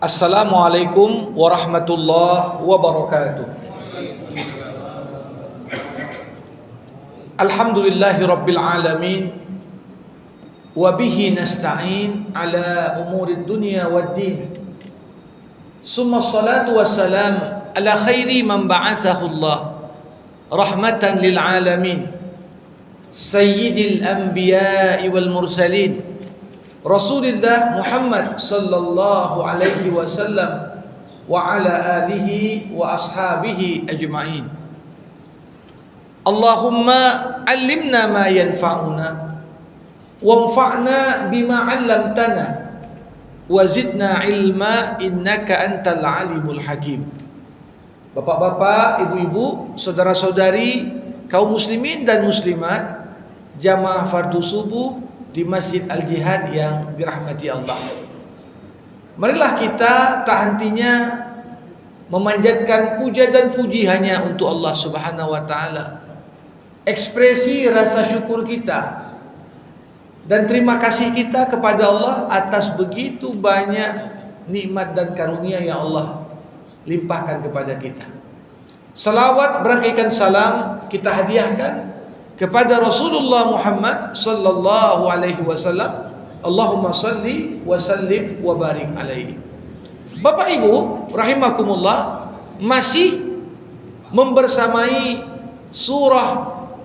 Assalamualaikum warahmatullahi wabarakatuh. Alhamdulillahi rabbil alamin. Wabihi nasta'in ala umurid dunya waddin. Summa salatu wassalam ala khairi man ba'athahu Allah rahmatan lil alamin. Sayyidil anbiya'i wal mursalin Rasulullah Muhammad sallallahu alaihi wasallam wa ala alihi wa ashabihi ajma'in. Allahumma allimna ma yanfa'una wanfa'na bima 'allamtana wa zidna ilma innaka antal alimul hakim. Bapak-bapak, ibu-ibu, saudara-saudari, kaum muslimin dan muslimat, jamaah fardu subuh di Masjid Al-Jihad yang dirahmati Allah. Marilah kita tak hentinya memanjatkan puja dan puji hanya untuk Allah Subhanahu wa taala. Ekspresi rasa syukur kita dan terima kasih kita kepada Allah atas begitu banyak nikmat dan karunia yang Allah limpahkan kepada kita. Salawat berangkaikan salam kita hadiahkan kepada Rasulullah Muhammad sallallahu alaihi wasallam. Allahumma salli wa sallim wa barik alaihi. Bapak Ibu rahimakumullah, masih membersamai surah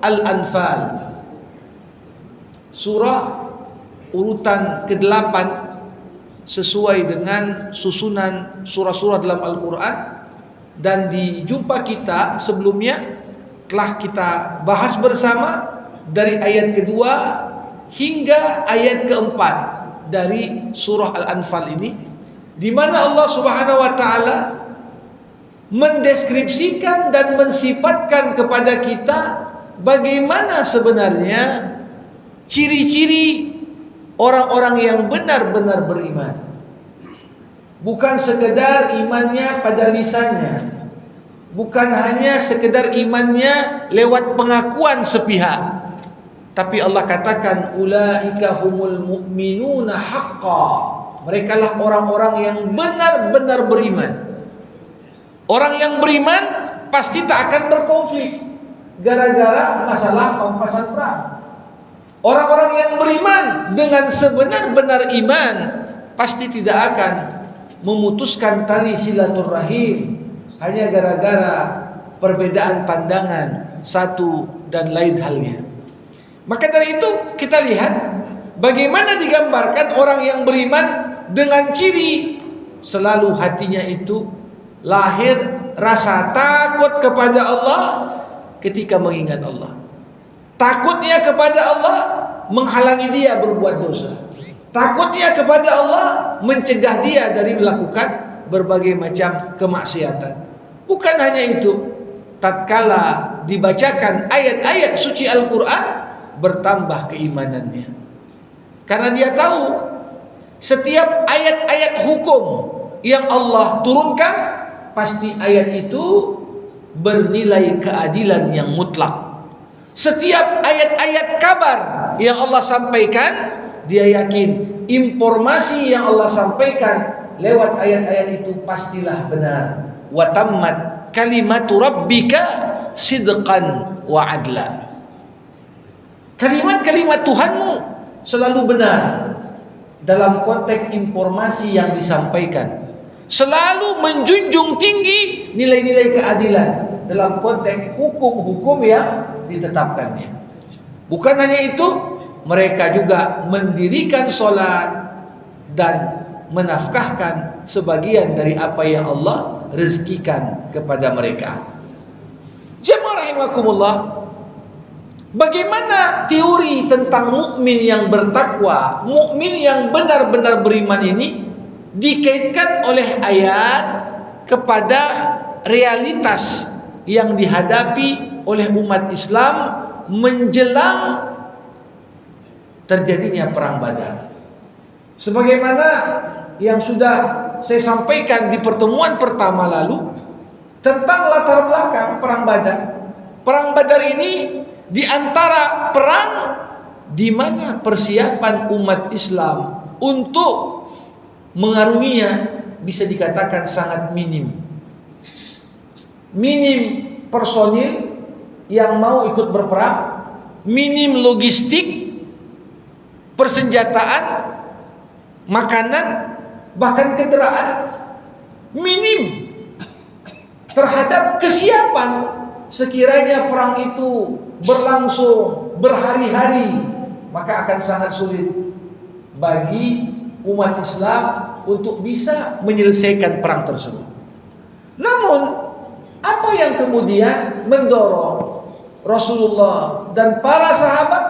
Al-Anfal. Surah urutan ke-8 sesuai dengan susunan surah-surah dalam Al-Qur'an, dan di jumpa kita sebelumnya telah kita bahas bersama dari ayat kedua hingga ayat keempat dari surah Al-Anfal ini, di mana Allah Subhanahu wa taala mendeskripsikan dan mensifatkan kepada kita bagaimana sebenarnya ciri-ciri orang-orang yang benar-benar beriman. Bukan sekedar imannya pada lisannya, bukan hanya sekedar imannya lewat pengakuan sepihak, tapi Allah katakan ulaika humul mu'minuna haqqan. Merekalah orang-orang yang benar-benar beriman. Orang yang beriman pasti tak akan berkonflik gara-gara masalah pampasan perang. Orang-orang yang beriman dengan sebenar-benar iman pasti tidak akan memutuskan tali silaturahim hanya gara-gara perbedaan pandangan satu dan lain halnya. Maka dari itu kita lihat bagaimana digambarkan orang yang beriman dengan ciri selalu hatinya itu lahir rasa takut kepada Allah ketika mengingat Allah. Takutnya kepada Allah menghalangi dia berbuat dosa. Takutnya kepada Allah mencegah dia dari melakukan berbagai macam kemaksiatan. Bukan hanya itu, tatkala dibacakan ayat-ayat suci Al-Quran, bertambah keimanannya. Karena dia tahu setiap ayat-ayat hukum yang Allah turunkan, pasti ayat itu bernilai keadilan yang mutlak. Setiap ayat-ayat kabar yang Allah sampaikan, dia yakin informasi yang Allah sampaikan lewat ayat-ayat itu pastilah benar. Wa tammat kalimatu rabbika sidqan wa adla. Kalimat-kalimat Tuhanmu selalu benar dalam konteks informasi yang disampaikan. Selalu menjunjung tinggi nilai-nilai keadilan dalam konteks hukum-hukum yang ditetapkannya. Bukan hanya itu, mereka juga mendirikan sholat dan menafkahkan sebagian dari apa yang Allah rezekikan kepada mereka. Jemaah rahimakumullah, bagaimana teori tentang mukmin yang bertakwa, mukmin yang benar-benar beriman ini dikaitkan oleh ayat kepada realitas yang dihadapi oleh umat Islam menjelang terjadinya perang Badar. Sebagaimana yang sudah saya sampaikan di pertemuan pertama lalu tentang latar belakang perang Badar. Perang Badar ini di antara perang di mana persiapan umat Islam untuk mengarunginya bisa dikatakan sangat minim. Minim personil yang mau ikut berperang, minim logistik, persenjataan, makanan, bahkan kendaraan, minim terhadap kesiapan sekiranya perang itu berlangsung berhari-hari, maka akan sangat sulit bagi umat Islam untuk bisa menyelesaikan perang tersebut. Namun apa yang kemudian mendorong Rasulullah dan para sahabat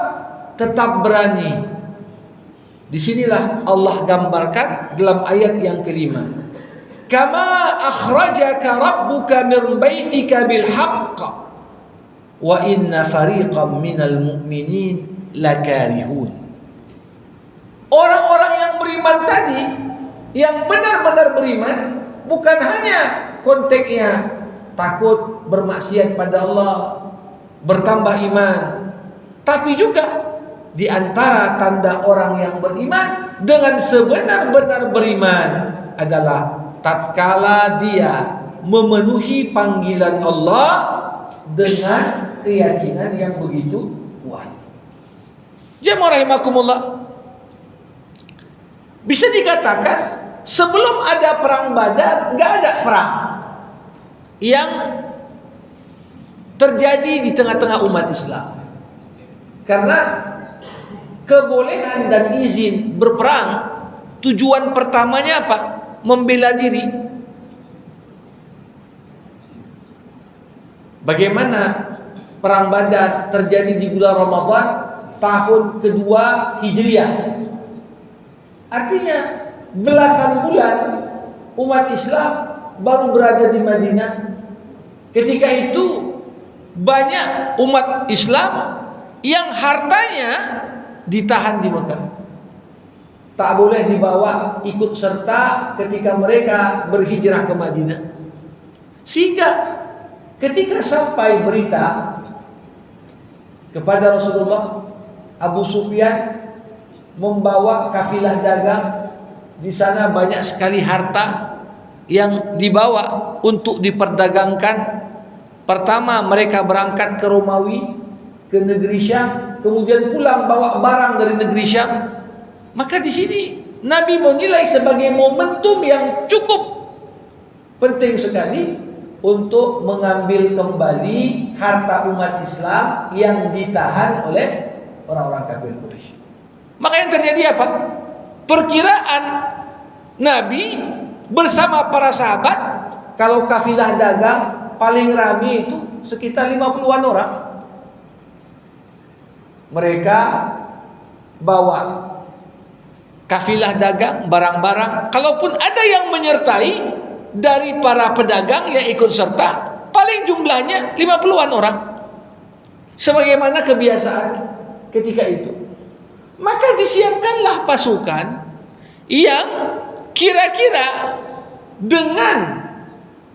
tetap berani? Disinilah Allah gambarkan dalam ayat yang kelima. Kama akhrajaka rabbuka min baitika bil haqq wa inna fariqam minal mu'minin lakarihun. Orang-orang yang beriman tadi, yang benar-benar beriman, bukan hanya konteksnya takut bermaksiat pada Allah, bertambah iman, tapi juga di antara tanda orang yang beriman dengan sebenar-benar beriman adalah tatkala dia memenuhi panggilan Allah dengan keyakinan yang begitu kuat. Jemaah rahimakumullah, bisa dikatakan sebelum ada perang Badar nggak ada perang yang terjadi di tengah-tengah umat Islam, karena kebolehan dan izin berperang tujuan pertamanya apa? Membela diri. Bagaimana perang Badar terjadi di bulan Ramadan tahun kedua Hijriah, artinya belasan bulan umat Islam baru berada di Madinah. Ketika itu banyak umat Islam yang hartanya ditahan di Mekah, tak boleh dibawa ikut serta ketika mereka berhijrah ke Madinah. Sehingga ketika sampai berita kepada Rasulullah, Abu Sufyan membawa kafilah dagang, di sana banyak sekali harta yang dibawa untuk diperdagangkan. Pertama mereka berangkat ke Romawi, ke negeri Syam, kemudian pulang bawa barang dari negeri Syam. Maka di sini Nabi menilai sebagai momentum yang cukup penting sekali untuk mengambil kembali harta umat Islam yang ditahan oleh orang-orang kafir Quraisy. Maka yang terjadi apa? Perkiraan Nabi bersama para sahabat, kalau kafilah dagang paling ramai itu sekitar 50-an orang. Mereka bawa kafilah dagang, barang-barang. Kalaupun ada yang menyertai dari para pedagang yang ikut serta, paling jumlahnya 50-an orang, sebagaimana kebiasaan ketika itu. Maka disiapkanlah pasukan yang kira-kira dengan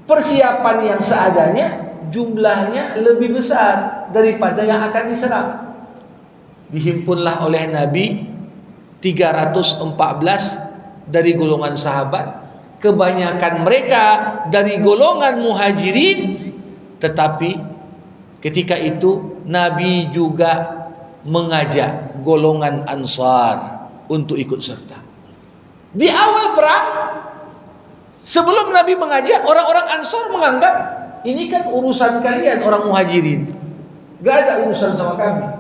persiapan yang seadanya jumlahnya lebih besar daripada yang akan diserang. Dihimpunlah oleh Nabi 314 dari golongan sahabat, kebanyakan mereka dari golongan muhajirin, tetapi ketika itu Nabi juga mengajak golongan Ansar untuk ikut serta. Di awal perang, sebelum Nabi mengajak, orang-orang Ansar menganggap ini kan urusan kalian orang muhajirin, gak ada urusan sama kami.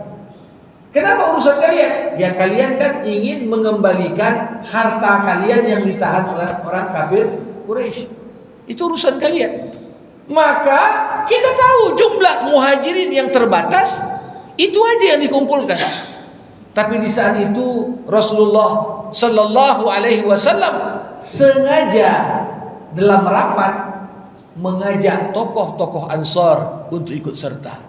Kenapa urusan kalian? Ya kalian kan ingin mengembalikan harta kalian yang ditahan oleh orang kafir Quraisy. Itu urusan kalian. Maka kita tahu jumlah muhajirin yang terbatas, itu aja yang dikumpulkan. Tapi di saat itu Rasulullah Sallallahu Alaihi Wasallam sengaja dalam rapat mengajak tokoh-tokoh Ansar untuk ikut serta.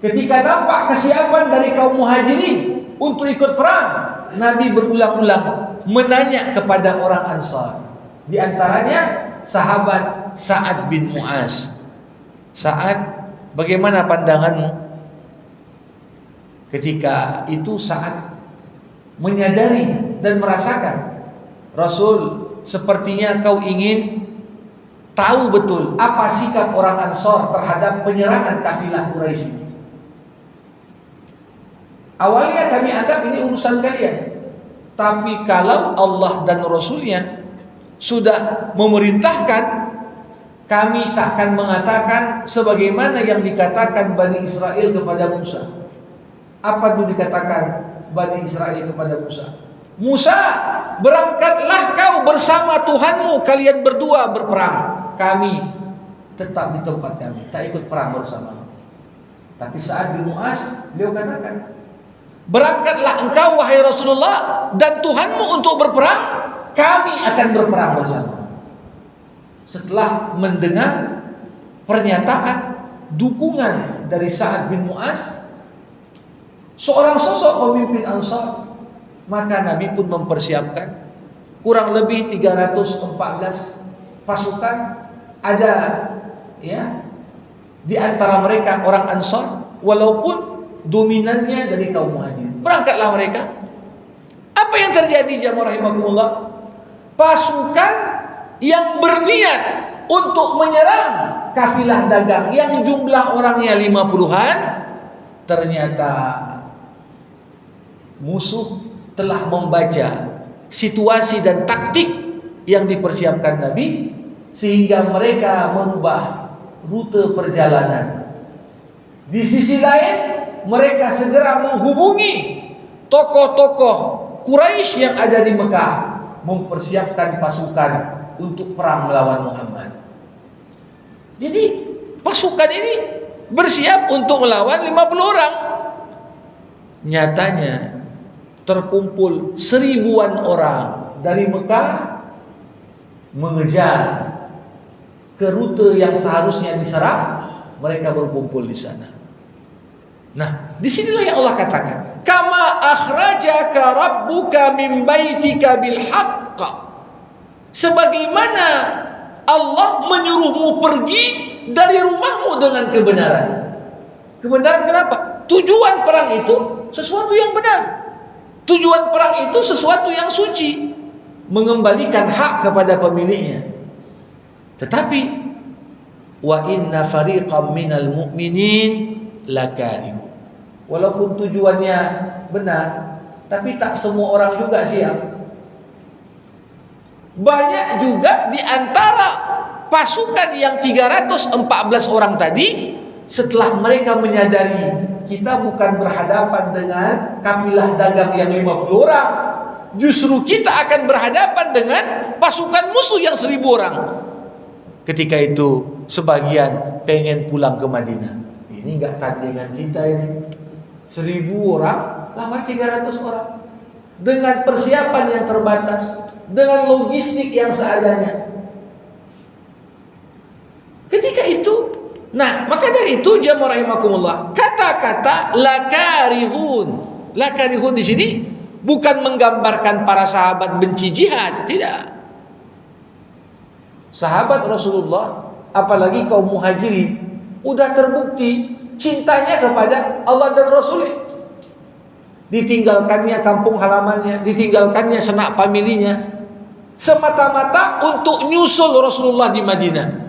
Ketika nampak kesiapan dari kaum muhajirin untuk ikut perang, Nabi berulang-ulang menanya kepada orang Ansar. Di antaranya sahabat Sa'ad bin Mu'az. Sa'ad, bagaimana pandanganmu? Ketika itu Sa'ad menyadari dan merasakan Rasul sepertinya kau ingin tahu betul apa sikap orang Ansor terhadap penyerangan kafilah Quraisy ini. Awalnya kami anggap ini urusan kalian. Tapi kalau Allah dan Rasulnya sudah memerintahkan, kami takkan mengatakan sebagaimana yang dikatakan Bani Israel kepada Musa. Apa itu dikatakan Bani Israel kepada Musa? Musa, berangkatlah kau bersama Tuhanmu, kalian berdua berperang. Kami tetap di tempat kami, tak ikut perang bersama. Tapi saat bin Mu'az, beliau katakan, berangkatlah engkau wahai Rasulullah dan Tuhanmu untuk berperang, kami akan berperang bersama. Setelah mendengar pernyataan dukungan dari Sa'ad bin Mu'az, seorang sosok pemimpin Ansar, maka Nabi pun mempersiapkan kurang lebih 314 pasukan. Ada ya di antara mereka orang Ansar, walaupun dominannya dari kaum Muhajirin. Berangkatlah mereka. Apa yang terjadi jamaah rahimakumullah? Pasukan yang berniat untuk menyerang kafilah dagang yang jumlah orangnya 50-an, ternyata musuh telah membaca situasi dan taktik yang dipersiapkan Nabi, sehingga mereka merubah rute perjalanan. Di sisi lain, mereka segera menghubungi tokoh-tokoh Quraisy yang ada di Mekah, mempersiapkan pasukan untuk perang melawan Muhammad. Jadi pasukan ini bersiap untuk melawan 50 orang. Nyatanya terkumpul 1000-an orang dari Mekah mengejar ke rute yang seharusnya diserang. Mereka berkumpul di sana. Nah, disinilah yang Allah katakan, kama akhrajaka rabbuka min baitika bil haqq. Sebagaimana Allah menyuruhmu pergi dari rumahmu dengan kebenaran. Kebenaran kenapa? Tujuan perang itu sesuatu yang benar. Tujuan perang itu sesuatu yang suci, mengembalikan hak kepada pemiliknya. Tetapi wa inna fariqam minal mu'minin lakarihun. Walaupun tujuannya benar, tapi tak semua orang juga siap. Banyak juga di antara pasukan yang 314 orang tadi, setelah mereka menyadari kita bukan berhadapan dengan kafilah dagang yang 50 orang, justru kita akan berhadapan dengan pasukan musuh yang 1000 orang. Ketika itu sebagian pengen pulang ke Madinah. Ini enggak tandingan kita ini. 1000 orang lawan 300 orang. Dengan persiapan yang terbatas, dengan logistik yang seadanya. Ketika itu, nah, maka dari itu jamaah rahimakumullah, kata-kata lakarihun. Lakarihun di sini bukan menggambarkan para sahabat benci jihad, tidak. Sahabat Rasulullah, apalagi kaum Muhajirin, udah terbukti cintanya kepada Allah dan Rasulnya. Ditinggalkannya kampung halamannya, ditinggalkannya sanak familinya, semata-mata untuk nyusul Rasulullah di Madinah.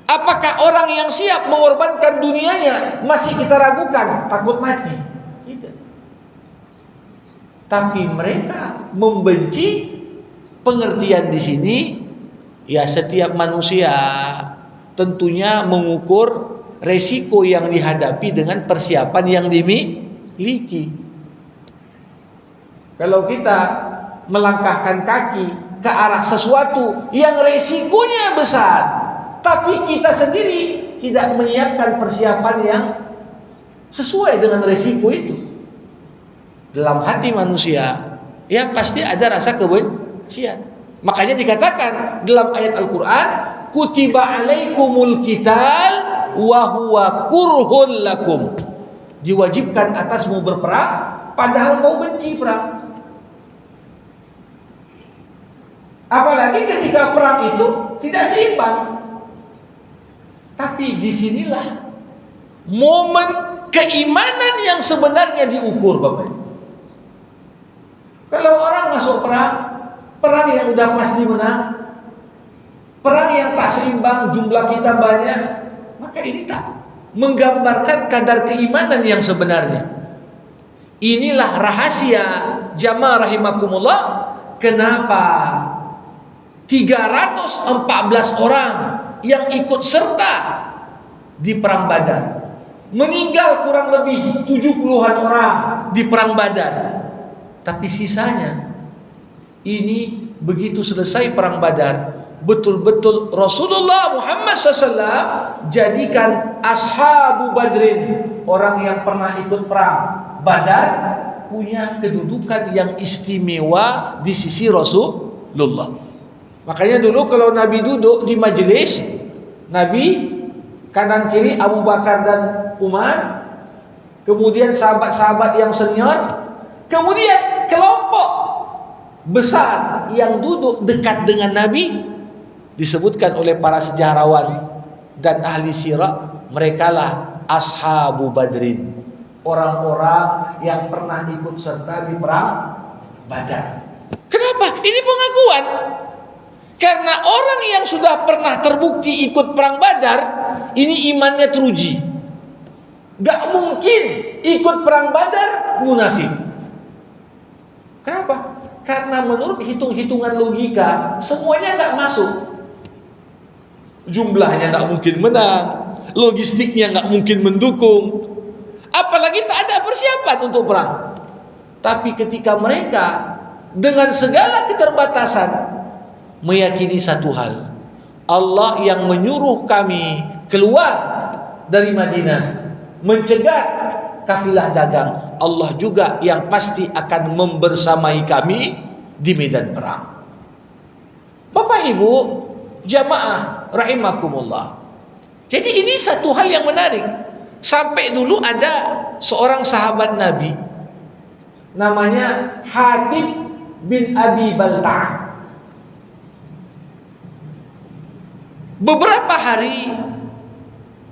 Apakah orang yang siap mengorbankan dunianya masih kita ragukan, takut mati? Tidak. Tapi mereka membenci. Pengertian di sini, ya setiap manusia tentunya mengukur resiko yang dihadapi dengan persiapan yang dimiliki. Kalau kita melangkahkan kaki ke arah sesuatu yang resikonya besar, tapi kita sendiri tidak menyiapkan persiapan yang sesuai dengan resiko itu, dalam hati manusia ya pasti ada rasa kebencian. Makanya dikatakan dalam ayat Al-Quran, kutiba alaikumul qital wa huwa kurhun lakum. Diwajibkan atasmu berperang padahal kau benci perang. Apalagi ketika perang itu tidak seimbang. Tapi disinilah momen keimanan yang sebenarnya diukur, Bapak. Kalau orang masuk perang, perang yang udah pasti menang, perang yang tak seimbang, jumlah kita banyak, maka ini tak menggambarkan kadar keimanan yang sebenarnya. Inilah rahasia jamaah rahimakumullah, kenapa 314 orang yang ikut serta di perang Badar, meninggal kurang lebih 70-an orang di perang Badar. Tapi sisanya ini begitu selesai perang Badar, betul-betul Rasulullah Muhammad SAW jadikan ashabu Badrin, orang yang pernah ikut perang Badar, punya kedudukan yang istimewa di sisi Rasulullah. Makanya dulu kalau Nabi duduk di majelis, Nabi kanan kiri Abu Bakar dan Umar, kemudian sahabat-sahabat yang senior, kemudian kelompok besar yang duduk dekat dengan Nabi, disebutkan oleh para sejarawan dan ahli sirah, merekalah ashabu Badrin, orang-orang yang pernah ikut serta di perang Badar. Kenapa? Ini pengakuan. Karena orang yang sudah pernah terbukti ikut perang Badar, ini imannya teruji. Gak mungkin ikut perang Badar munafik. Kenapa? Karena menurut hitung-hitungan logika, semuanya gak masuk. Jumlahnya gak mungkin menang, logistiknya gak mungkin mendukung, apalagi tak ada persiapan untuk perang. Tapi ketika mereka dengan segala keterbatasan meyakini satu hal, Allah yang menyuruh kami keluar dari Madinah mencegat kafilah dagang, Allah juga yang pasti akan membersamai kami di medan perang. Bapak Ibu jamaah rahimakumullah, jadi ini satu hal yang menarik. Sampai dulu ada seorang sahabat Nabi namanya Hatib bin Abi Balta'ah. Beberapa hari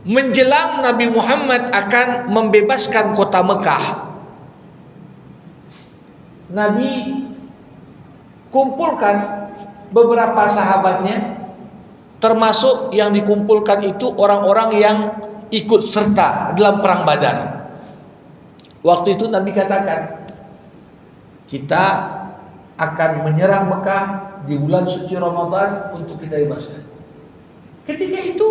menjelang Nabi Muhammad akan membebaskan kota Mekah, Nabi kumpulkan beberapa sahabatnya, termasuk yang dikumpulkan itu orang-orang yang ikut serta dalam perang Badar. Waktu itu Nabi katakan, kita akan menyerang Mekah di bulan suci Ramadan untuk kita bebaskan. Ketika itu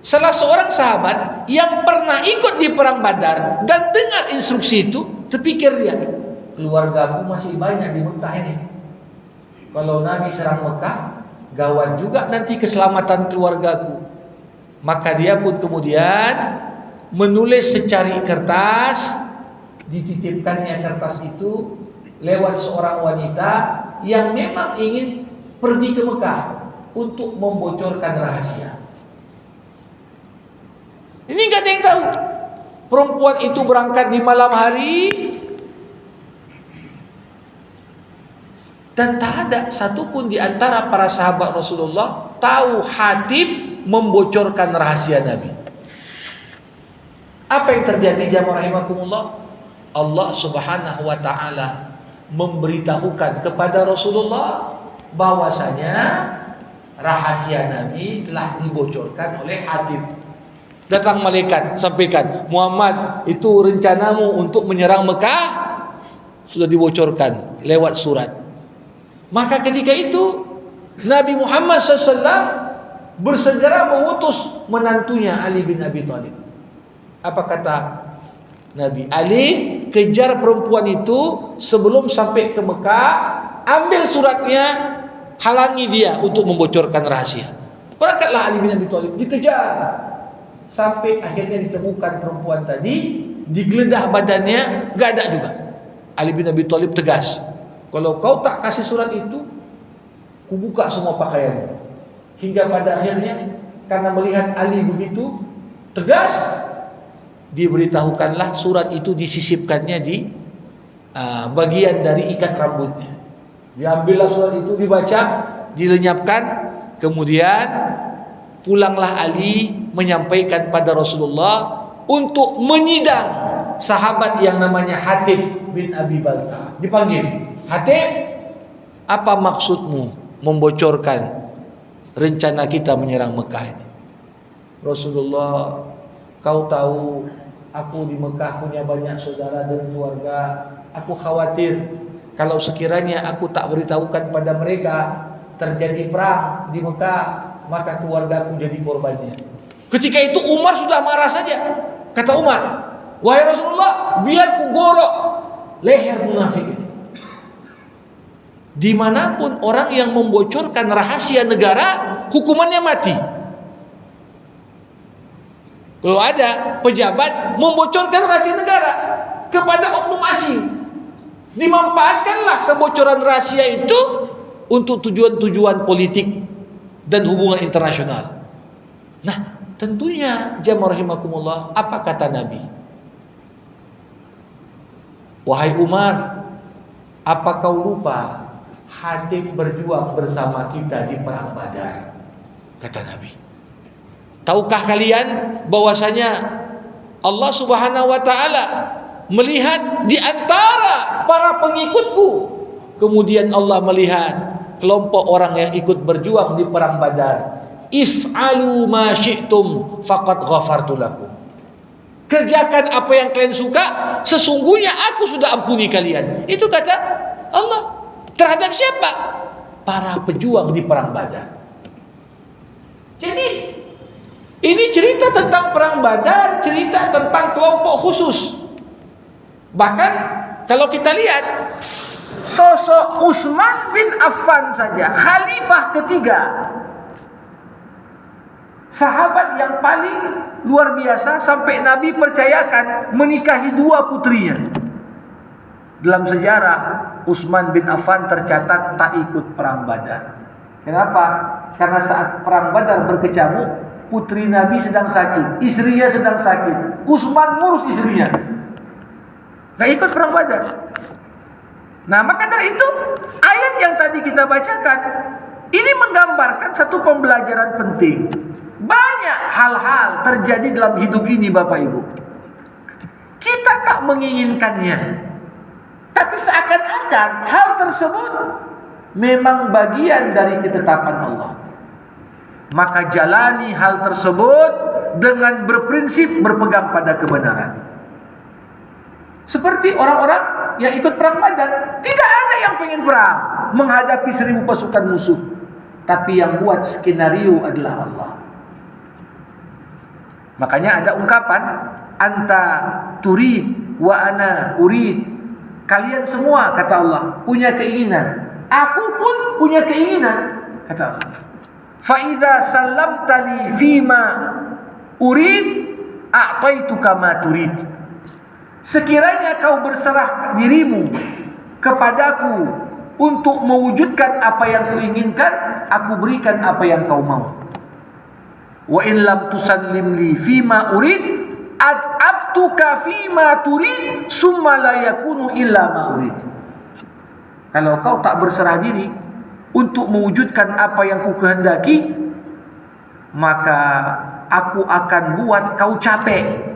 salah seorang sahabat yang pernah ikut di perang Badar dan dengar instruksi itu, terpikir dia, keluargaku masih banyak di Mekah ini. Kalau Nabi serang Mekah, gawat juga nanti keselamatan keluargaku. Maka dia pun kemudian menulis secari kertas, dititipkannya kertas itu lewat seorang wanita yang memang ingin pergi ke Mekah untuk membocorkan rahasia. Ini gak ada yang tahu. Perempuan itu berangkat di malam hari, dan tak ada satupun di antara para sahabat Rasulullah tahu Hatib membocorkan rahasia Nabi. Apa yang terjadi jamaah rahimakumullah? Allah Subhanahu wa taala memberitahukan kepada Rasulullah bahwasanya rahasia Nabi telah dibocorkan oleh Hatib. Datang malaikat sampaikan, Muhammad, itu rencanamu untuk menyerang Mekah sudah dibocorkan lewat surat. Maka ketika itu Nabi Muhammad SAW bersegera mengutus menantunya Ali bin Abi Thalib. Apa kata Nabi? Ali, kejar perempuan itu sebelum sampai ke Mekah, ambil suratnya, halangi dia untuk membocorkan rahasia. Berangkatlah Ali bin Abi Thalib, dikejar sampai akhirnya ditemukan perempuan tadi, digeledah badannya, gak ada juga. Ali bin Abi Thalib tegas, kalau kau tak kasih surat itu, kubuka semua pakaian. Hingga pada akhirnya karena melihat Ali begitu tegas, diberitahukanlah surat itu disisipkannya di bagian dari ikat rambutnya. Diambillah surat itu, dibaca, dilenyapkan, kemudian pulanglah Ali menyampaikan pada Rasulullah untuk menyidang sahabat yang namanya Hatib bin Abi Balta'ah. Dipanggil, Hatib, apa maksudmu membocorkan rencana kita menyerang Mekah ini? Rasulullah, kau tahu aku di Mekah punya banyak saudara dan keluarga. Aku khawatir kalau sekiranya aku tak beritahukan pada mereka terjadi perang di Mekah, maka keluarga aku jadi korbannya. Ketika itu Umar sudah marah saja. Kata Umar, wahai Rasulullah, biar ku gorok leher munafik ini. Dimanapun orang yang membocorkan rahasia negara, hukumannya mati. Kalau ada pejabat membocorkan rahasia negara kepada oknum asing, dimanfaatkanlah kebocoran rahasia itu untuk tujuan-tujuan politik dan hubungan internasional. Nah, tentunya jamaah rahimakumullah, apa kata Nabi? Wahai Umar, apa kau lupa Hatib berjuang bersama kita di perang Badar? Kata Nabi. Tahukah kalian bahwasanya Allah Subhanahu wa taala melihat di antara para pengikutku, kemudian Allah melihat kelompok orang yang ikut berjuang di perang Badar. If'alu ma syi'tum faqad ghafartu lakum. Kerjakan apa yang kalian suka, sesungguhnya aku sudah ampuni kalian. Itu kata Allah. Terhadap siapa? Para pejuang di perang Badar. Jadi ini cerita tentang perang Badar, cerita tentang kelompok khusus. Bahkan kalau kita lihat sosok Utsman bin Affan saja, khalifah ketiga, sahabat yang paling luar biasa, sampai Nabi percayakan menikahi dua putrinya. Dalam sejarah Utsman bin Affan tercatat tak ikut perang Badar. Kenapa? Karena saat perang Badar berkecamuk, putri Nabi sedang sakit, istrinya sedang sakit. Utsman ngurus istrinya, gak ikut perang Badar. Nah, maka dari itu ayat yang tadi kita bacakan ini menggambarkan satu pembelajaran penting. Banyak hal-hal terjadi dalam hidup ini, Bapak Ibu, kita tak menginginkannya, tapi seakan-akan hal tersebut memang bagian dari ketetapan Allah. Maka jalani hal tersebut dengan berprinsip berpegang pada kebenaran. Seperti orang-orang yang ikut perang Badar, tidak ada yang pengen perang menghadapi 1000 pasukan musuh, tapi yang buat skenario adalah Allah. Makanya ada ungkapan anta turid wa ana urid. Kalian semua, kata Allah, punya keinginan, aku pun punya keinginan, kata Allah. Fa idza sallamta li fima urid a'taituka ma turid. Sekiranya kau berserah dirimu kepadaku untuk mewujudkan apa yang kuinginkan, aku berikan apa yang kau mau. Wa in lam tusallim li fima urid ad'abtuka fima turid summa la yakunu illa ma urid. Kalau kau tak berserah diri untuk mewujudkan apa yang ku kehendaki, maka aku akan buat kau capek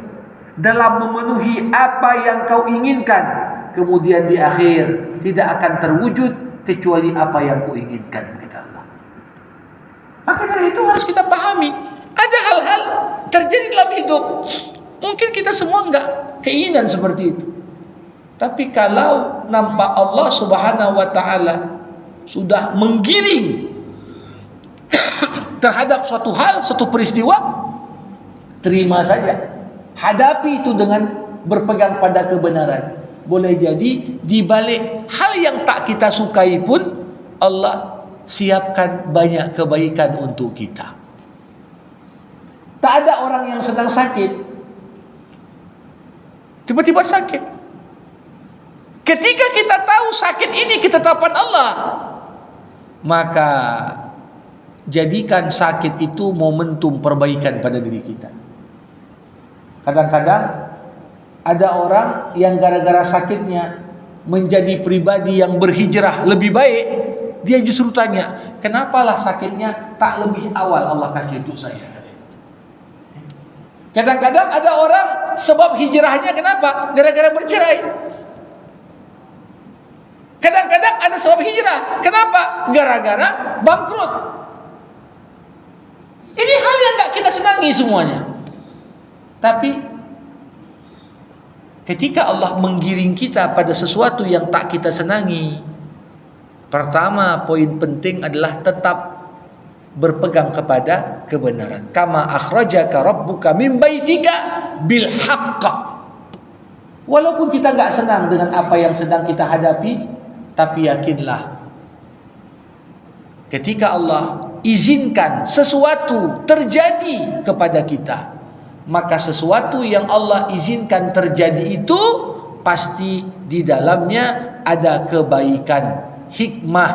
dalam memenuhi apa yang kau inginkan, kemudian di akhir tidak akan terwujud kecuali apa yang ku inginkan, kata Allah. Maka dari itu harus kita pahami, ada hal-hal terjadi dalam hidup, mungkin kita semua enggak keinginan seperti itu, tapi kalau nampak Allah Subhanahu wa taala sudah menggiring terhadap suatu hal, suatu peristiwa, terima saja. Hadapi itu dengan berpegang pada kebenaran. Boleh jadi di balik hal yang tak kita sukai pun Allah siapkan banyak kebaikan untuk kita. Tak ada orang yang sedang sakit tiba-tiba sakit. Ketika kita tahu sakit ini ketetapan Allah, maka jadikan sakit itu momentum perbaikan pada diri kita. Kadang-kadang ada orang yang gara-gara sakitnya menjadi pribadi yang berhijrah lebih baik. Dia justru tanya, kenapalah sakitnya tak lebih awal Allah kasih untuk saya. Kadang-kadang ada orang sebab hijrahnya kenapa? Gara-gara bercerai. Kadang-kadang ada sebab hijrah. Kenapa? Gara-gara bangkrut. Ini hal yang gak kita senangi semuanya. Tapi ketika Allah menggiring kita pada sesuatu yang tak kita senangi, pertama, poin penting adalah tetap berpegang kepada kebenaran. Kama akhrajaka rabbuka min baitika bil haqq. Walaupun kita gak senang dengan apa yang sedang kita hadapi, tapi yakinlah, ketika Allah izinkan sesuatu terjadi kepada kita, maka sesuatu yang Allah izinkan terjadi itu pasti di dalamnya ada kebaikan, hikmah,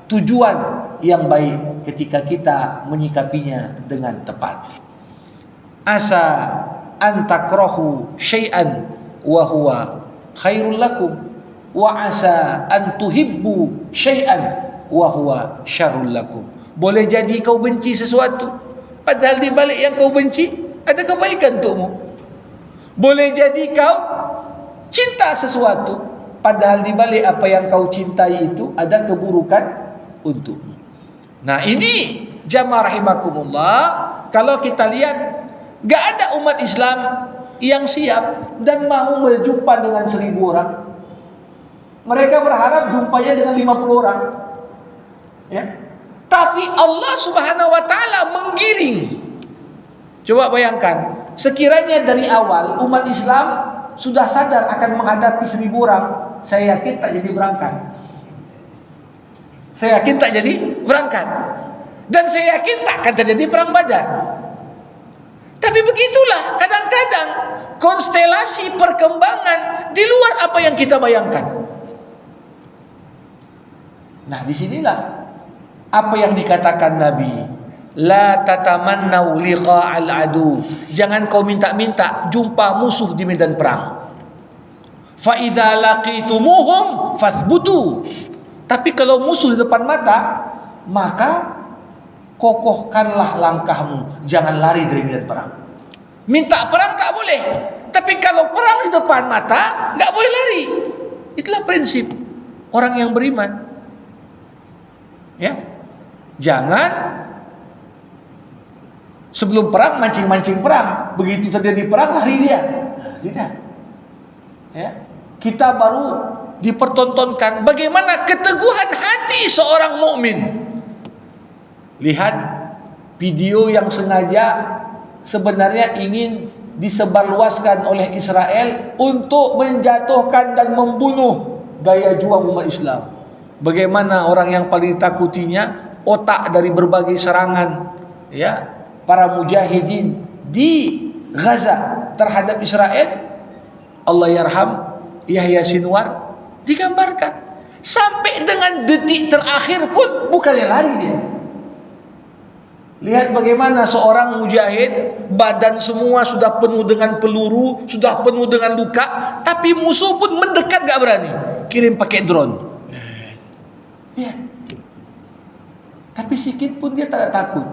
tujuan yang baik ketika kita menyikapinya dengan tepat. Asa antakrahu syai'an wa huwa khairul lakum, wa asa an tuhibbu syai'an wa huwa syarrul lakum. Boleh jadi kau benci sesuatu, padahal di balik yang kau benci ada kebaikan untukmu. Boleh jadi kau cinta sesuatu, padahal di balik apa yang kau cintai itu ada keburukan untukmu. Nah, ini jamaah rahimakumullah, kalau kita lihat gak ada umat Islam yang siap dan mau berjumpa dengan 1000 orang. Mereka berharap jumpanya dengan 50 orang. Ya. Tapi Allah Subhanahu wa taala menggiring. Coba bayangkan, sekiranya dari awal umat Islam sudah sadar akan menghadapi 1000 orang, saya yakin tak jadi berangkat. Saya yakin tak jadi berangkat. Dan saya yakin tak akan terjadi perang Badar. Tapi begitulah kadang-kadang konstelasi perkembangan di luar apa yang kita bayangkan. Nah, disinilah apa yang dikatakan Nabi, la tatamannau liqa'al adu. Jangan kau minta-minta jumpa musuh di medan perang. Fa idza laqitumuhum fathbutu. Tapi kalau musuh di depan mata, maka kokohkanlah langkahmu, jangan lari dari medan perang. Minta perang tak boleh, tapi kalau perang di depan mata enggak boleh lari. Itulah prinsip orang yang beriman. Ya, jangan sebelum perang mancing-mancing perang, begitu terjadi perang lari dia. Tidak. Ya, kita baru dipertontonkan bagaimana keteguhan hati seorang mukmin. Lihat video yang sengaja sebenarnya ingin disebarluaskan oleh Israel untuk menjatuhkan dan membunuh daya juang umat Islam. Bagaimana orang yang paling takutinya otak dari berbagai serangan, ya, para mujahidin di Gaza terhadap Israel, Allah yarham Yahya Sinwar, digambarkan sampai dengan detik terakhir pun bukannya lari dia. Lihat bagaimana seorang mujahid, badan semua sudah penuh dengan peluru, sudah penuh dengan luka, tapi musuh pun mendekat gak berani, kirim pakai drone. Ya. Tapi sikit pun dia tak takut.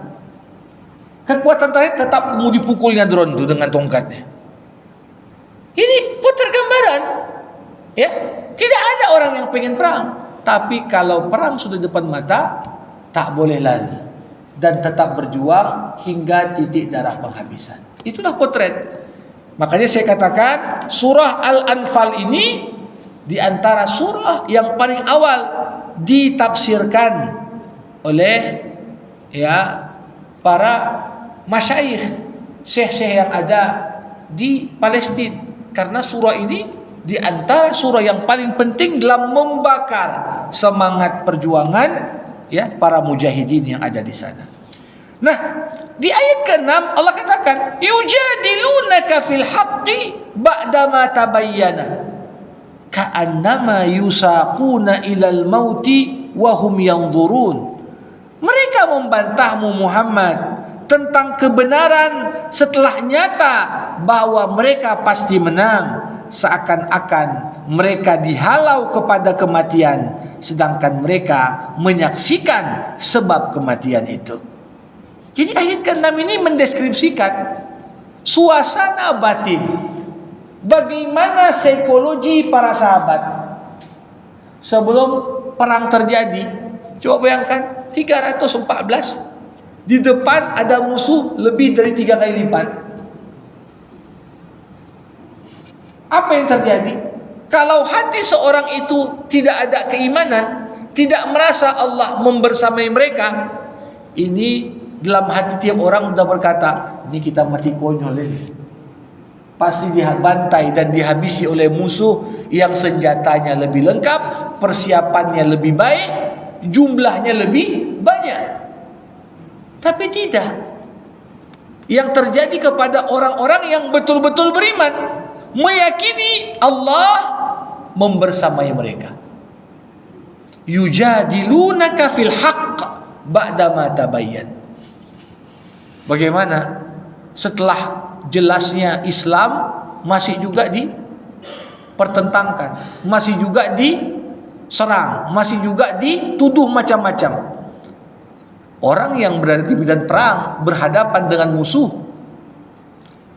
Kekuatan terakhir tetap mau dipukulnya drone itu dengan tongkatnya. Ini putar gambaran. Ya, tidak ada orang yang pengen perang, tapi kalau perang sudah depan mata, tak boleh lari dan tetap berjuang hingga titik darah penghabisan. Itulah potret. Makanya saya katakan surah Al-Anfal ini di antara surah yang paling awal ditafsirkan oleh para masyayikh, syekh-syekh yang ada di Palestina, karena surah ini di antara surah yang paling penting dalam membakar semangat perjuangan para mujahidin yang ada di sana. Nah, di ayat ke-6 Allah katakan, yujadilunaka fil haqqi ba'dama tabayyana ka'annama yusaquna ilal mauti wa hum yanzurun. Mereka membantahmu Muhammad tentang kebenaran setelah nyata bahwa mereka pasti menang, seakan-akan mereka dihalau kepada kematian sedangkan mereka menyaksikan sebab kematian itu. Jadi ayat ke-6 ini mendeskripsikan suasana batin, bagaimana psikologi para sahabat. sebelum perang terjadi. Coba bayangkan 314, di depan ada musuh lebih dari 3 kali lipat. Apa yang terjadi? Kalau hati seorang itu tidak ada keimanan, tidak merasa Allah membersamai mereka, ini dalam hati tiap orang sudah berkata, ini kita mati konyol ini. Pasti dibantai dan dihabisi oleh musuh yang senjatanya lebih lengkap, persiapannya lebih baik, jumlahnya lebih banyak. Tapi tidak. Yang terjadi kepada orang-orang yang betul-betul beriman, meyakini Allah membersamai mereka. Yujadilunaka fil haqq ba'dama tabayyan. Bagaimana setelah jelasnya Islam masih juga dipertentangkan, masih juga diserang, masih juga dituduh macam-macam. Orang yang berada di medan perang berhadapan dengan musuh,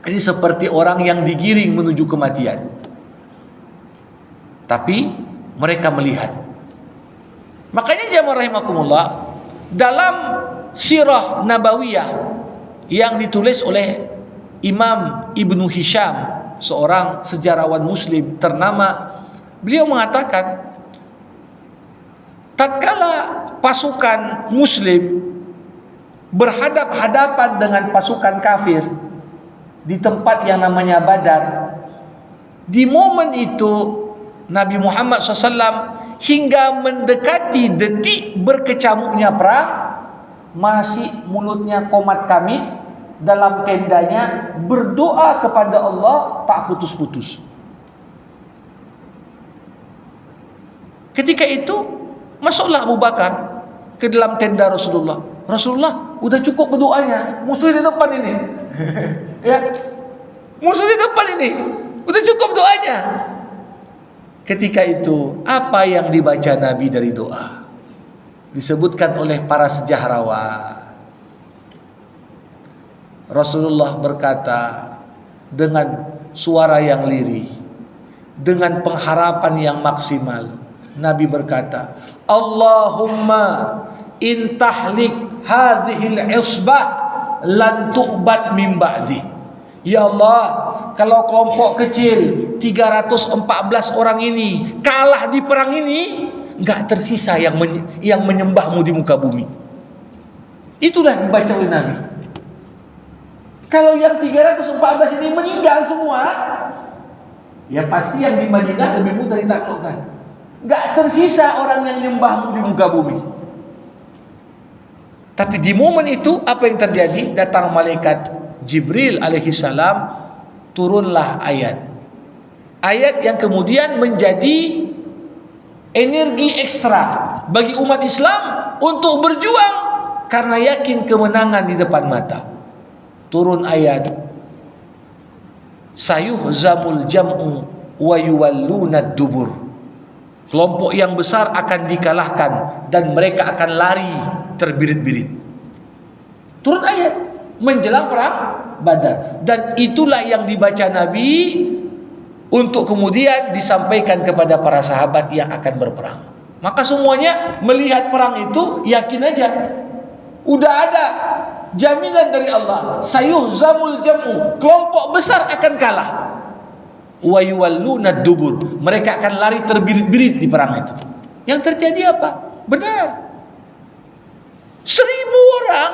ini seperti orang yang digiring menuju kematian. Tapi mereka melihat. Makanya jamaah rahimakumullah, dalam sirah nabawiyah yang ditulis oleh Imam Ibnu Hisham, seorang sejarawan muslim ternama, beliau mengatakan, tatkala pasukan muslim berhadap-hadapan dengan pasukan kafir di tempat yang namanya Badar, di momen itu Nabi Muhammad SAW hingga mendekati detik berkecamuknya perang masih mulutnya komat kamit dalam tendanya berdoa kepada Allah tak putus-putus. Ketika itu masuklah Abu Bakar ke dalam tenda Rasulullah. Rasulullah, udah cukup berdoanya, musuh di depan ini. Ya, musuh di depan ini, udah cukup doanya. Ketika itu, apa yang dibaca Nabi dari doa? Disebutkan oleh para sejahrawan. Rasulullah berkata dengan suara yang lirih, dengan pengharapan yang maksimal. Nabi berkata, Allahumma in tahlik hadhil isbah lan tu'bad min ba'di. Ya Allah, kalau kelompok kecil 314 orang ini kalah di perang ini, enggak tersisa yang menyembahmu di muka bumi. Itulah dibaca oleh Nabi. Kalau yang 314 ini meninggal semua, ya pasti yang di Madinah lebih mudah ditaklukkan. Enggak tersisa orang yang menyembahmu di muka bumi. Tapi di momen itu apa yang terjadi? Datang malaikat Jibril alaihi salam, turunlah ayat. Ayat yang kemudian menjadi energi ekstra bagi umat Islam untuk berjuang karena yakin kemenangan di depan mata. Turun ayat, sayuhzamul jam'u wa yuwalluna dubur. Kelompok yang besar akan dikalahkan dan mereka akan lari terbirit-birit. Turun ayat menjelang perang Badar, dan itulah yang dibaca Nabi untuk kemudian disampaikan kepada para sahabat yang akan berperang. Maka semuanya melihat perang itu yakin aja, udah ada jaminan dari Allah, sayuhzamul jam'u, kelompok besar akan kalah, wa yuwalluna dubur, mereka akan lari terbirit-birit di perang itu. Yang terjadi apa? Benar, 1000 orang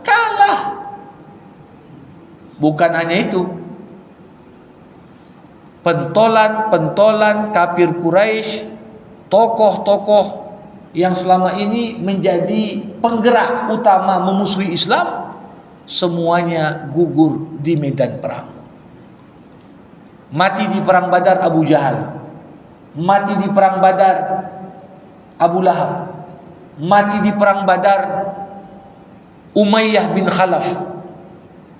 kalah. Bukan hanya itu, pentolan-pentolan kafir Quraisy, tokoh-tokoh yang selama ini menjadi penggerak utama memusuhi Islam, semuanya gugur di medan perang. Mati di perang Badar Abu Jahal, mati di perang Badar Abu Lahab, mati di perang Badar Umayyah bin Khalaf,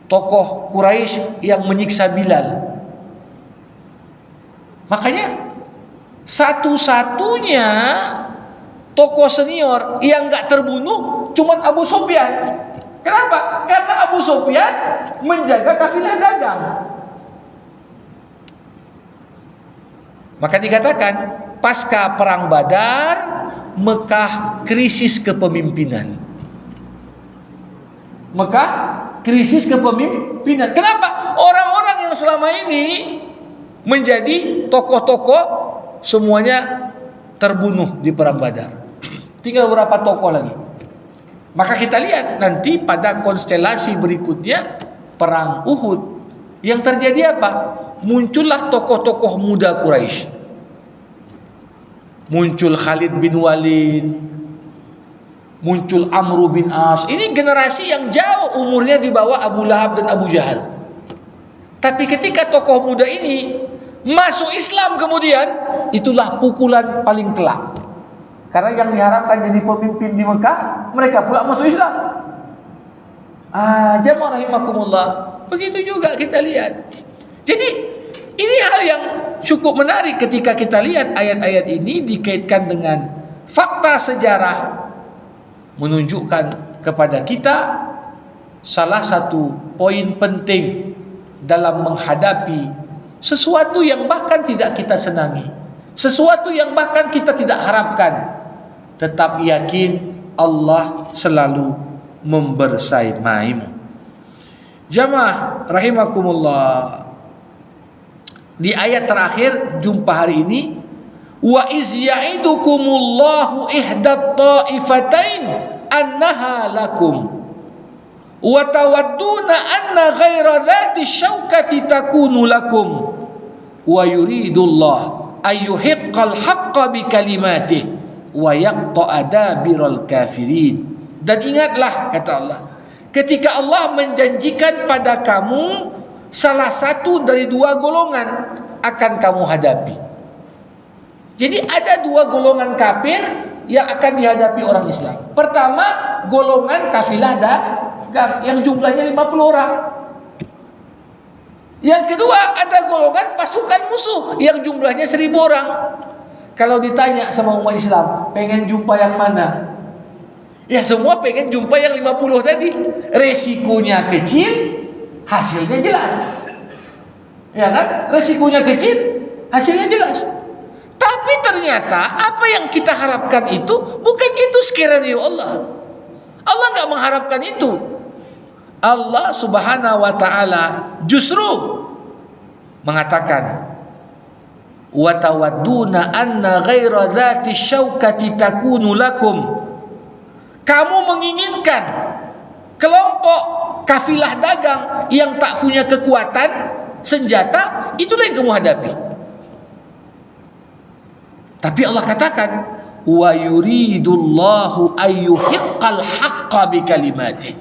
tokoh Quraisy yang menyiksa Bilal. Makanya satu-satunya tokoh senior yang gak terbunuh cuman Abu Sufyan. Kenapa? Karena Abu Sufyan menjaga kafilah dagang. Maka dikatakan pasca perang Badar, Mekah krisis kepemimpinan. Mekah krisis kepemimpinan. Kenapa? Orang-orang yang selama ini menjadi tokoh-tokoh semuanya terbunuh di perang Badar. Tinggal beberapa tokoh lagi. Maka kita lihat nanti pada konstelasi berikutnya perang Uhud. Yang terjadi apa? Muncullah tokoh-tokoh muda Quraisy. Muncul Khalid bin Walid, muncul Amr bin As. Ini generasi yang jauh umurnya di bawah Abu Lahab dan Abu Jahal. Tapi ketika tokoh muda ini masuk Islam kemudian, itulah pukulan paling telak. Karena yang diharapkan jadi pemimpin di Mekah, mereka pula masuk Islam. Jamaah rahimakumullah. Begitu juga kita lihat. Jadi ini hal yang cukup menarik ketika kita lihat ayat-ayat ini dikaitkan dengan fakta sejarah, menunjukkan kepada kita salah satu poin penting dalam menghadapi sesuatu yang bahkan tidak kita senangi, sesuatu yang bahkan kita tidak harapkan. Tetap yakin Allah selalu membersamaimu. Jamaah rahimakumullah. Di ayat terakhir jumpa hari ini, wa iz ya'idukumullahu ihdat ta'ifatain annaha lakum wa tawadduna anna ghaira dhati syaukati takunu lakum wa yuridullah ayyuhiqqal haqqa bi kalimatih wa yaqta'a dabiral kafirin. Dan ingatlah, kata Allah, ketika Allah menjanjikan pada kamu salah satu dari dua golongan akan kamu hadapi. Jadi ada dua golongan kafir yang akan dihadapi orang Islam. Pertama, golongan kafilah dagang yang jumlahnya 50 orang. Yang kedua, ada golongan pasukan musuh yang jumlahnya 1000 orang. Kalau ditanya sama umat Islam, pengen jumpa yang mana? Ya semua pengen jumpa yang 50 tadi. Resikonya kecil, hasilnya jelas. Ya kan? Resikonya kecil, hasilnya jelas. Tapi ternyata apa yang kita harapkan itu bukan itu sekiranya Allah. Allah enggak mengharapkan itu. Allah Subhanahu wa taala justru mengatakan wa tawadduna anna ghaira dzati syaukati takunu lakum. Kamu menginginkan kelompok kafilah dagang yang tak punya kekuatan senjata, itulah yang kamu hadapi. Tapi Allah katakan wa yuridullahu ayyuhiqqal haqqa bi kalimatih.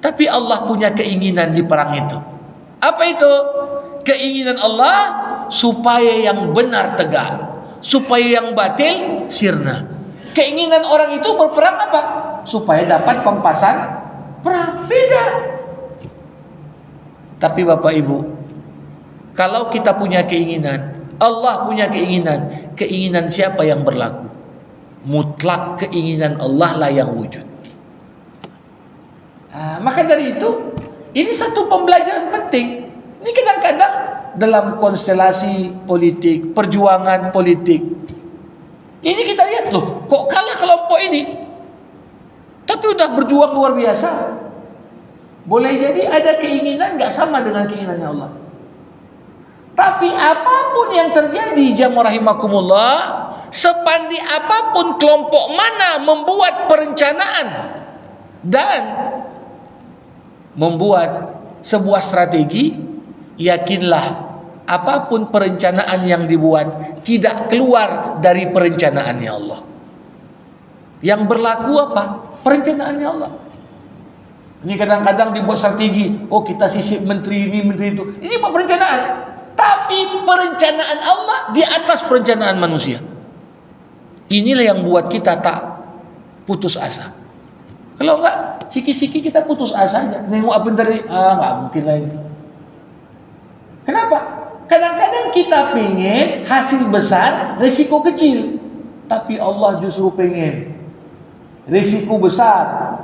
Tapi Allah punya keinginan di perang itu. Apa itu? Keinginan Allah supaya yang benar tegak, supaya yang batil sirna. Keinginan orang itu berperang apa? Supaya dapat pempasan perang. Beda. Tapi Bapak Ibu, kalau kita punya keinginan, Allah punya keinginan, keinginan siapa yang berlaku? Mutlak keinginan Allah lah yang wujud. Maka dari itu, ini satu pembelajaran penting. Ini kadang-kadang dalam konstelasi politik, perjuangan politik, ini kita lihat loh, kok kalah kelompok ini? Tapi udah berjuang luar biasa. Boleh jadi ada keinginan gak sama dengan keinginannya Allah. Tapi apapun yang terjadi, jamaah rahimakumullah, sepandi apapun kelompok mana membuat perencanaan dan membuat sebuah strategi, yakinlah apapun perencanaan yang dibuat tidak keluar dari perencanaannya Allah. Yang berlaku apa? Perencanaannya Allah. Ini kadang-kadang dibuat strategi, oh kita sisip menteri ini, menteri itu. Ini perencanaan. Tapi perencanaan Allah di atas perencanaan manusia. Inilah yang buat kita tak putus asa. Kalau enggak, siki-siki kita putus asa aja. Nengok apa tadi? Enggak mungkin lah ini. Kenapa? Kadang-kadang kita pengen hasil besar, risiko kecil. Tapi Allah justru pengen risiko besar.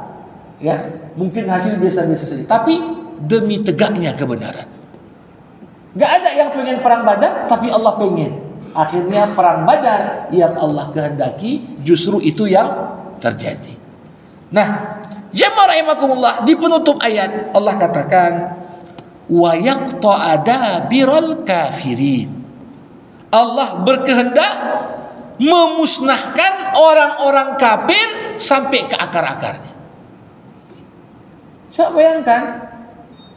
Ya, mungkin hasil biasa-biasa saja. Tapi demi tegaknya kebenaran. Gak ada yang pengen perang Badar, tapi Allah pengen. Akhirnya perang Badar yang Allah kehendaki justru itu yang terjadi. Nah, jamaah rahimakumullah, di penutup ayat Allah katakan wa yaqta'a dabiral kafirin. Allah berkehendak memusnahkan orang-orang kafir sampai ke akar-akarnya. Coba bayangkan,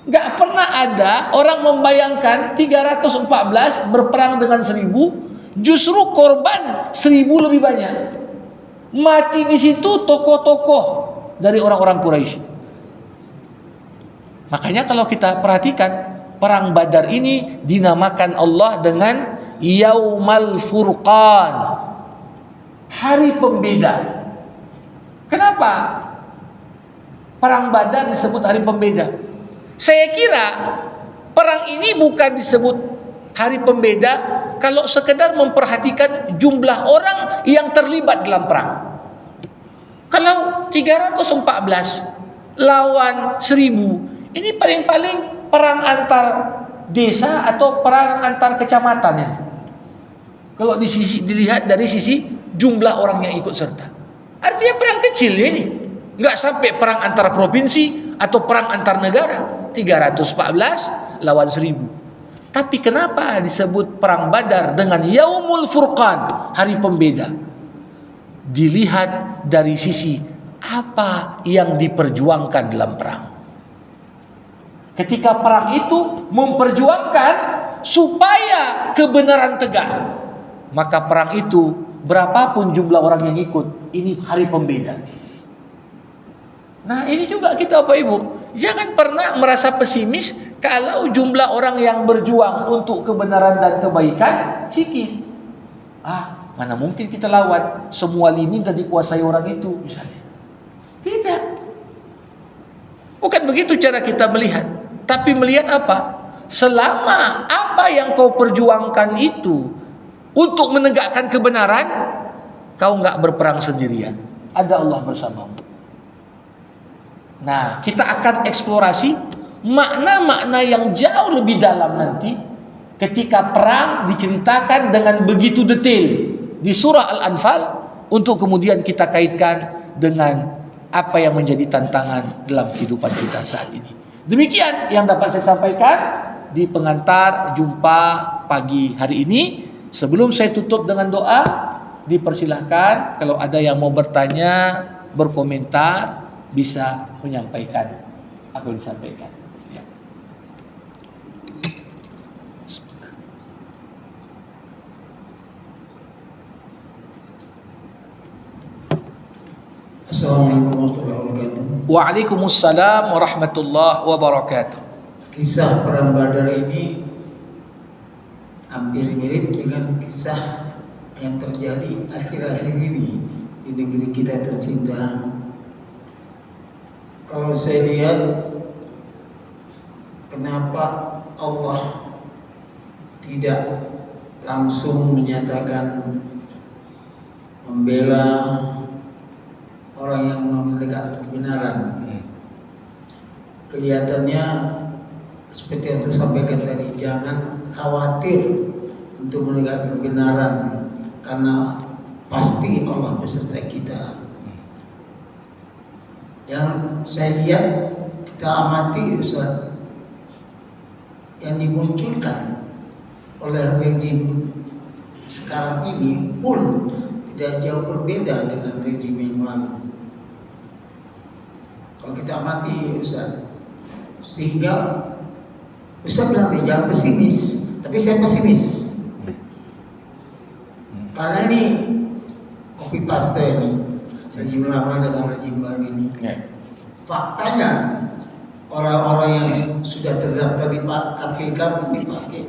gak pernah ada orang membayangkan 314 berperang dengan 1000, justru korban 1000 lebih banyak. Mati di situ tokoh-tokoh dari orang-orang Quraisy. Makanya kalau kita perhatikan, perang Badar ini dinamakan Allah dengan Yaumal Furqan, hari pembeda. Kenapa perang Badar disebut hari pembeda? Saya kira perang ini bukan disebut hari pembeda kalau sekedar memperhatikan jumlah orang yang terlibat dalam perang. Kalau 314 lawan 1000, ini paling-paling perang antar desa atau perang antar kecamatan ini. Kalau dilihat dari sisi jumlah orang yang ikut serta, artinya perang kecil ini, nggak sampai perang antar provinsi atau perang antar negara. 314 lawan 1000. Tapi kenapa disebut perang Badar dengan Yaumul Furqan, hari pembeda? Dilihat dari sisi apa yang diperjuangkan dalam perang. Ketika perang itu memperjuangkan supaya kebenaran tegak, maka perang itu berapapun jumlah orang yang ikut, ini hari pembeda. Nah, ini juga kita Bapak Ibu, jangan pernah merasa pesimis kalau jumlah orang yang berjuang untuk kebenaran dan kebaikan sedikit. Mana mungkin kita lawan semua lini dan dikuasai orang itu misalnya. Tidak. Bukan begitu cara kita melihat. Tapi melihat apa? Selama apa yang kau perjuangkan itu untuk menegakkan kebenaran, kau nggak berperang sendirian. Ada Allah bersamamu. Nah, kita akan eksplorasi makna-makna yang jauh lebih dalam nanti ketika perang diceritakan dengan begitu detail di surah Al-Anfal, untuk kemudian kita kaitkan dengan apa yang menjadi tantangan dalam kehidupan kita saat ini. Demikian yang dapat saya sampaikan di pengantar jumpa pagi hari ini. Sebelum saya tutup dengan doa, dipersilahkan kalau ada yang mau bertanya, berkomentar, bisa menyampaikan apa yang disampaikan. Ya. Assalamualaikum warahmatullahi wabarakatuh. Waalaikumsalam warahmatullahi wabarakatuh. Kisah perang Badar ini hampir mirip dengan kisah yang terjadi akhir-akhir ini di negeri kita tercinta. Kalau saya lihat, kenapa Allah tidak langsung menyatakan membela orang yang menegakkan kebenaran? Kelihatannya seperti yang saya sampaikan tadi, jangan khawatir untuk menegakkan kebenaran, karena pasti Allah beserta kita. Yang saya lihat, kita amati Ustaz, yang dimunculkan oleh rejim sekarang ini pun tidak jauh berbeda dengan rejim yang lalu. Kalau kita amati Ustaz, sehingga Ustaz bilang jangan pesimis, tapi saya pesimis. Karena ini copy paste ini, rejim lama dengan rejim baru ini. Faktanya orang-orang yang sudah terdaftar di KPK pun dipakai.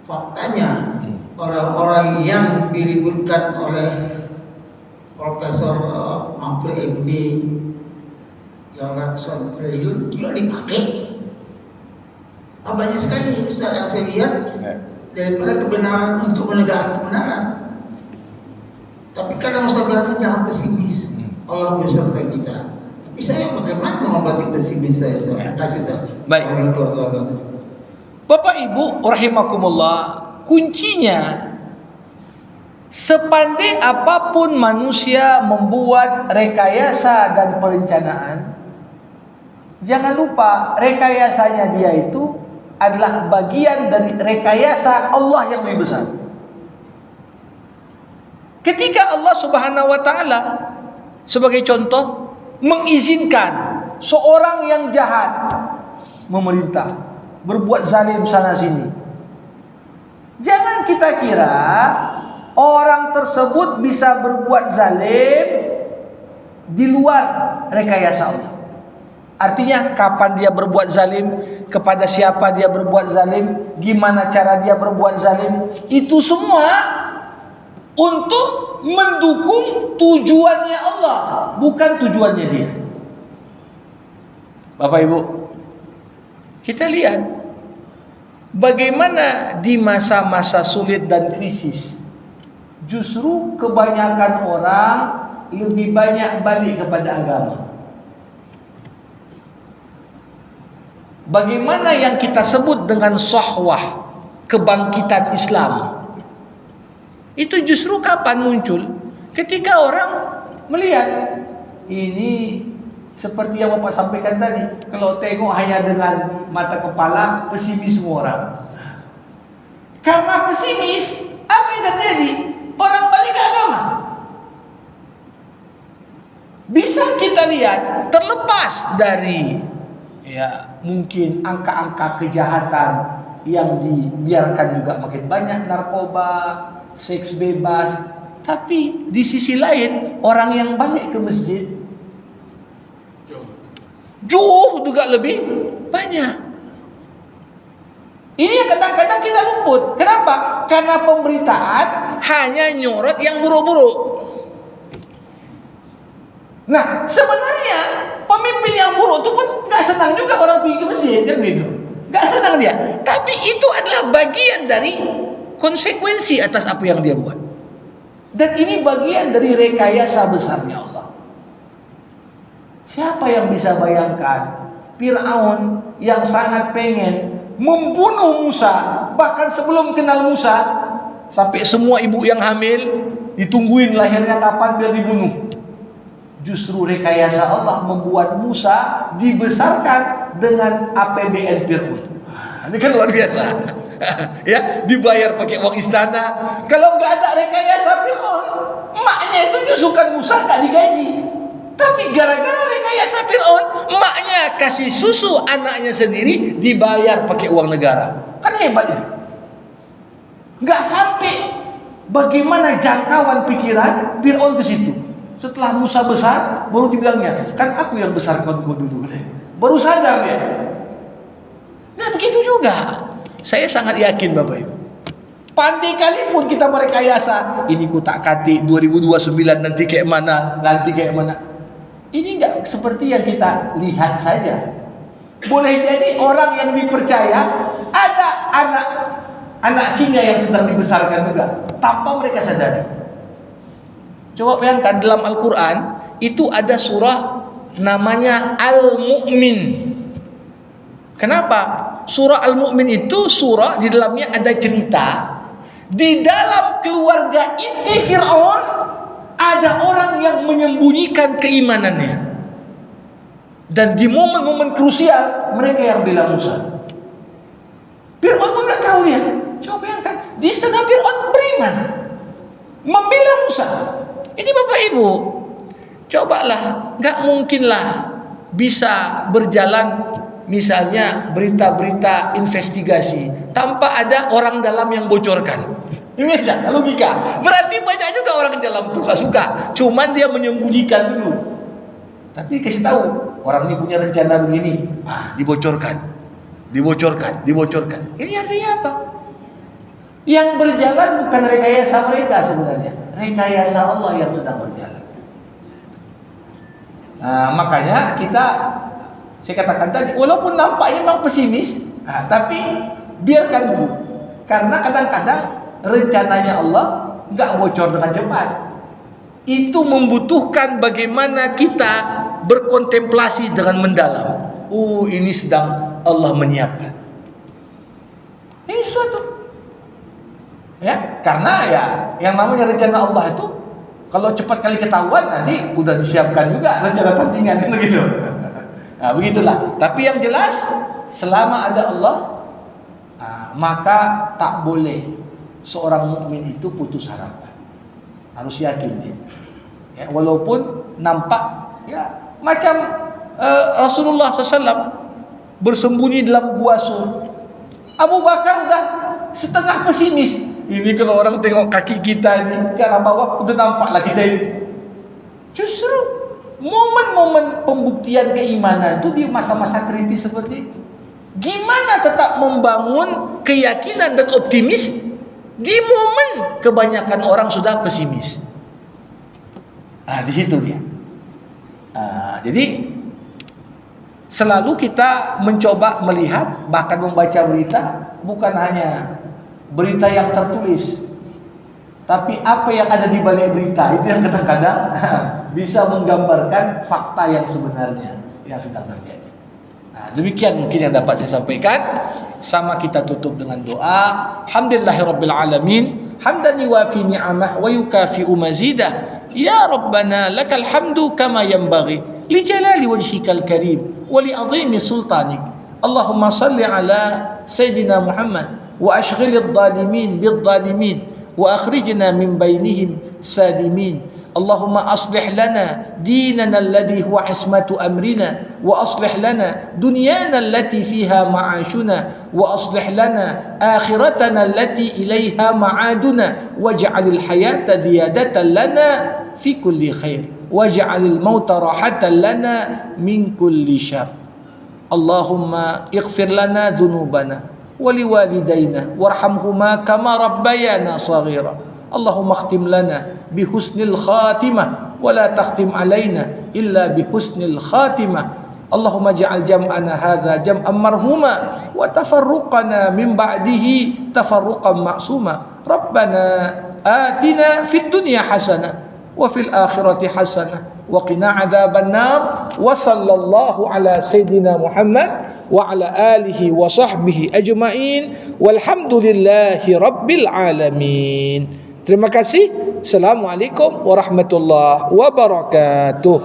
Faktanya orang-orang yang diributkan oleh Profesor Mahfud MD yang ratusan triliun juga dipakai. Banyak sekali Ustaz yang saya lihat daripada kebenaran untuk menegakkan kebenaran. Tapi kadang Ustaz bilang jangan pesimis, Allah beserta kita. Tapi saya bagaimana mengobati pesimis saya? Terima kasih Ustaz. Baik. Bapak Ibu rahimakumullah, kuncinya, sepandai apapun manusia membuat rekayasa dan perencanaan, jangan lupa rekayasanya dia itu adalah bagian dari rekayasa Allah yang lebih besar. Ketika Allah Subhanahu wa taala sebagai contoh mengizinkan seorang yang jahat memerintah, berbuat zalim sana sini, jangan kita kira orang tersebut bisa berbuat zalim di luar rekayasa Allah. Artinya kapan dia berbuat zalim, kepada siapa dia berbuat zalim, gimana cara dia berbuat zalim, itu semua untuk mendukung tujuannya Allah, bukan tujuannya dia. Bapak Ibu, kita lihat bagaimana di masa-masa sulit dan krisis, justru kebanyakan orang lebih banyak balik kepada agama. Bagaimana yang kita sebut dengan sahwah, kebangkitan Islam, itu justru kapan muncul? Ketika orang melihat ini seperti yang Bapak sampaikan tadi, kalau tengok hanya dengan mata kepala, pesimis semua orang. Karena pesimis, apa yang terjadi? Orang balik ke agama. Bisa kita lihat, terlepas dari mungkin angka-angka kejahatan yang dibiarkan juga makin banyak, narkoba, seks bebas, tapi di sisi lain orang yang balik ke masjid jauh juga lebih banyak. Ini yang kadang-kadang kita luput. Kenapa? Karena pemberitaan hanya nyorot yang buruk-buruk. Nah, sebenarnya pemimpin yang buruk itu pun gak senang juga orang pergi ke masjid, kan begitu? Gak senang dia. Tapi itu adalah bagian dari konsekuensi atas apa yang dia buat. Dan ini bagian dari rekayasa besarnya Allah. Siapa yang bisa bayangkan Fir'aun yang sangat pengen membunuh Musa, bahkan sebelum kenal Musa, sampai semua ibu yang hamil ditungguin lahirnya kapan biar dibunuh. Justru rekayasa Allah membuat Musa dibesarkan dengan APBN Fir'aun. Ini kan luar biasa. Ya, dibayar pakai uang istana. Kalau nggak ada rekayasa Fir'aun, emaknya itu nyusukan Musa nggak digaji. Tapi gara-gara rekayasa Fir'aun, emaknya kasih susu anaknya sendiri dibayar pakai uang negara. Kan hebat itu. Nggak sampai bagaimana jangkauan pikiran Fir'aun ke situ. Setelah Musa besar, baru dibilangnya, kan aku yang besarkan kau dulu. Baru sadar dia. Nah begitu juga. Saya sangat yakin Bapak Ibu. Pandai kali pun kita merekayasa, ini kutak-katik 2029 nanti kayak mana, Ini enggak seperti yang kita lihat saja. Boleh jadi orang yang dipercaya ada anak singa yang sedang dibesarkan juga tanpa mereka sadari. Coba bayangkan dalam Al-Quran itu ada surah namanya Al-Mu'min. Kenapa? Surah Al-Mu'min itu surah di dalamnya ada cerita. Di dalam keluarga inti Fir'aun ada orang yang menyembunyikan keimanannya. Dan di momen-momen krusial mereka yang bela Musa. Fir'aun pun tak tahu dia. Coba bayangkan, di setengah Fir'aun beriman, membela Musa. Ini Bapak Ibu, cobalah, gak mungkinlah bisa berjalan misalnya berita-berita investigasi tanpa ada orang dalam yang bocorkan. Ini aja logika. Berarti banyak juga orang dalam tuh gak suka, cuman dia menyembunyikan dulu. Tapi kasih tahu, orang ini punya rencana begini, dibocorkan. Ini artinya apa? Yang berjalan bukan rekayasa mereka sebenarnya, rekayasa Allah yang sedang berjalan. Nah, makanya saya katakan tadi, walaupun nampaknya memang pesimis, tapi biarkan dulu. Karena kadang-kadang rencananya Allah nggak bocor dengan cepat. Itu membutuhkan bagaimana kita berkontemplasi dengan mendalam. Ini sedang Allah menyiapkan. Ini sesuatu. Ya, karena ya yang namanya rencana Allah itu kalau cepat kali ketahuan nanti udah disiapkan juga rencana tandingan kan gitu. Nah, begitulah. Tapi yang jelas selama ada Allah, maka tak boleh seorang mukmin itu putus harapan. Harus yakin dia. Ya, walaupun nampak ya macam Rasulullah SAW bersembunyi dalam gua Sur. Abu Bakar udah setengah pesimis. Ini kalau orang tengok kaki kita ini ke arah bawah udah nampaklah kita ini. Justru momen-momen pembuktian keimanan itu di masa-masa kritis seperti itu. Gimana tetap membangun keyakinan dan optimis di momen kebanyakan orang sudah pesimis. Di situ dia. Jadi selalu kita mencoba melihat, bahkan membaca berita, bukan hanya berita yang tertulis, tapi apa yang ada di balik berita itu yang kadang-kadang bisa menggambarkan fakta yang sebenarnya yang sedang terjadi. Demikian mungkin yang dapat saya sampaikan. Sama kita tutup dengan doa. Alhamdulillahirabbil alamin, hamdan yuwafi ni'amah wa yukafi'u mazidah. Ya Rabbana lakal hamdu kama yanbaghi li jalali wajhikal karim wa li azimi sultanik. Allahumma salli ala Sayyidina Muhammad wa ashghilidh dhalimin bidh dhalimin wa akhrijna min bainihim sadimin. Allahumma aslih lana dinana alladhi huwa ismatu amrina wa aslih lana dunyana allati fiha ma'ashuna wa aslih lana akhiratana allati ilaiha ma'aduna waj'alil hayata ziyadatan lana fi kulli khair waj'alil mauta rahatan lana min kulli syarr. Allahumma ighfir lana dhunubana wa liwalidayna warhamhuma kama rabbayana saghira. Allahumma khtim lana bihusnil khatimah wa la takhtim alaina illa bihusnil khatimah. Allahumma ja'al jam'ana hadza jam'an marhuma wa tafarruqana min ba'dihi tafarruqan ma'suma. Rabbana atina fid dunya hasanah wa fil akhirati hasanah wa qina adzaban nar. Wa sallallahu ala sayyidina Muhammad wa ala alihi wa sahbihi ajma'in walhamdulillahi rabbil alamin. Terima kasih. Assalamualaikum warahmatullahi wabarakatuh.